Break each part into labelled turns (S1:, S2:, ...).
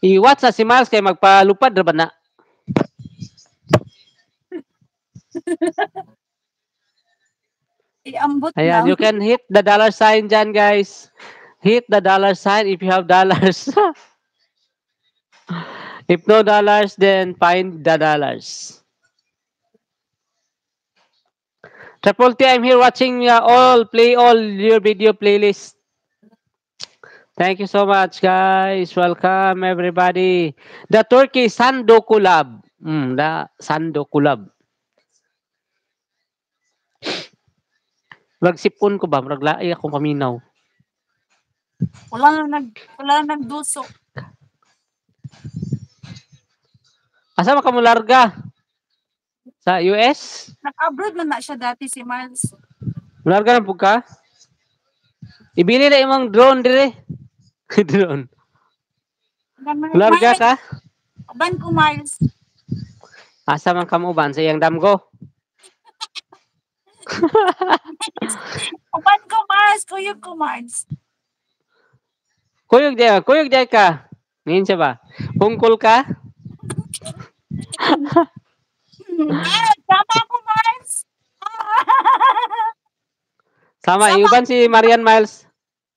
S1: Iwat sa si Miles kay magpalupad ra ba na?
S2: Iambot
S1: Ayan,
S2: lang.
S1: you can hit the dollar sign dyan, guys. Hit the dollar sign if you have dollars. If no dollars, then find the dollars. Triple T, I'm here watching play all your video playlist. Thank you so much, guys. Welcome, everybody. The Turkey Sando Collab. The Sando Collab. Magsipon ko ba? Maglaay akong paminaw.
S2: Wala nagduso.
S1: Asa ka mo larga? Sa US?
S2: Nag-abroad na siya dati si Miles.
S1: Larga na po ka? Ibili na imong drone dire. Drone. Larga ka?
S2: Ban ko, Miles.
S1: Asa man kamo ban sa iyang damgo?
S2: Ban ko, Miles. Kuyog ko, Miles.
S1: Kuyog day ka. Ngayon siya ba? Pungkol ka?
S2: Tama ko, Miles.
S1: Sama, iuban si Marian Miles.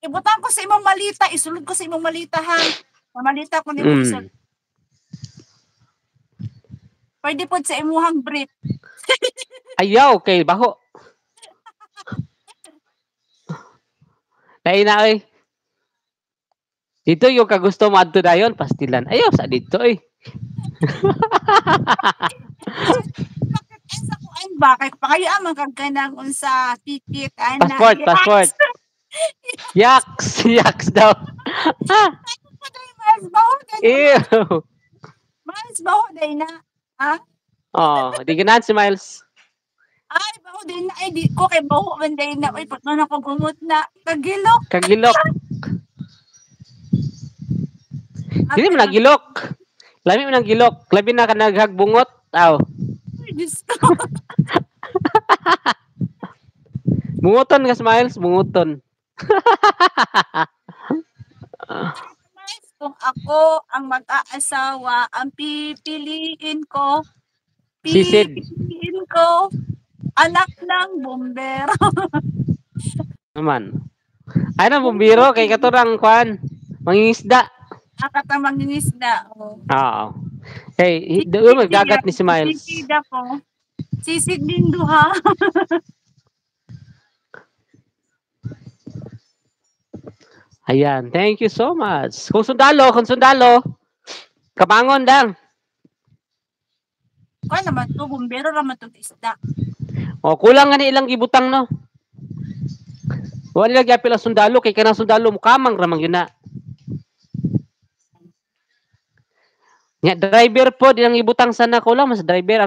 S2: Ibutan ko sa imong malita. Isulod ko sa imong malita, ha? Malita ko ni mo isulod. Pwede po sa imuhang brief.
S1: Ayaw, okay, baho. Naina, oy. Dito yung kagusto mo adto dayon, pastilan. Ayaw, sa dito, oy.
S2: Bakit pa kayo ang magkaganang unsa ticket?
S1: Passport. Yaks daw.
S2: Miles, baho day na. Ha?
S1: Di ganahan si Miles.
S2: Ay, baho day na. Ay, di ko kay baho man day na. Uy, patno na kagumot na. Kagilok.
S1: Hindi mo nagilok. Lami mo nang gilok. Labi na ka naghagbungot. Aw.
S2: Ay, Diyos ko.
S1: Bunguton ka, Miles. Bunguton.
S2: Kung ako ang mag-aasawa, ang pipiliin ko, anak ng bumbero.
S1: Naman. Ay na, bumbero. Kay katurang kwan. Mangingisda.
S2: Katang mangingisda.
S1: Oo. Hey, doon magagat ni si Miles.
S2: Sisida ko. Sisid din duha.
S1: Ayan, thank you so much. Kung sundalo, kabangon dang.
S2: Kaya naman to, bumbero naman to isda.
S1: Kulang nga ni ilang gibutang, no? Wala lagi apil ang sundalo, kay kanang sundalo, mukamang ramang yun na. Nga, driver po, di lang ibutang sana, kulang mas driver.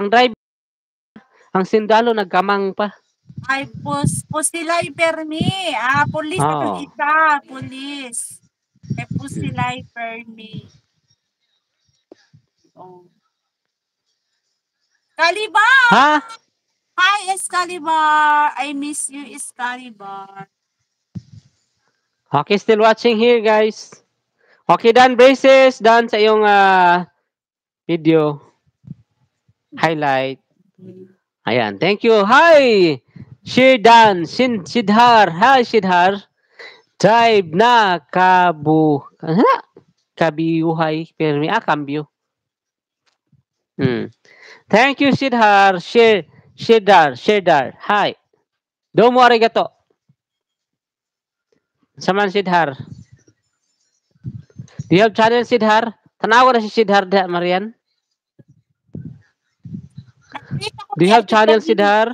S1: Ang sundalo, nagkamang pa.
S2: Ay, pusilay permi. Pulis na itong isa. Pulis. Pusilay permi. Excalibur!
S1: Ha?
S2: Hi, Excalibur. I miss you, Excalibur.
S1: Okay, still watching here, guys. Okay, done braces. Done sa iyong video. Highlight. Ayan, thank you. Hi! Shirdan, Sidhar. Hi, Sidhar. Tribe na kabiyuhay. Permi, kambyo. Thank you, Sidhar. Shedar. Hi. Domo arigato. Saman, Sidhar. Do you have channel, Sidhar? Tanawa na si Sidhar, Marian? Do you have channel, Sidhar?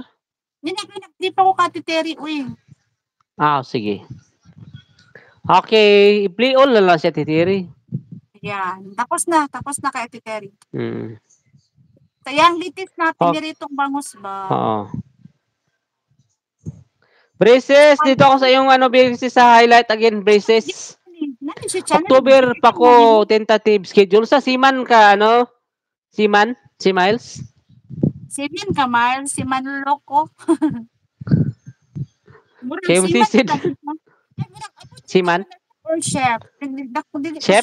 S2: Hindi pa ko katiteri, uy.
S1: Sige. Okay, i-play all na lang siya, titiri.
S2: Yan. Tapos na kay titeri. Sayang litis natin diritong bangus ba?
S1: Oo. Braces, dito ako sa iyong braces sa highlight again, braces. October pa ko tentative schedule sa Siman ka, Siman? Si Miles?
S2: Siman ka, Miles? Siman loko.
S1: Siman?
S2: Siman?
S1: Chef?
S2: Chef?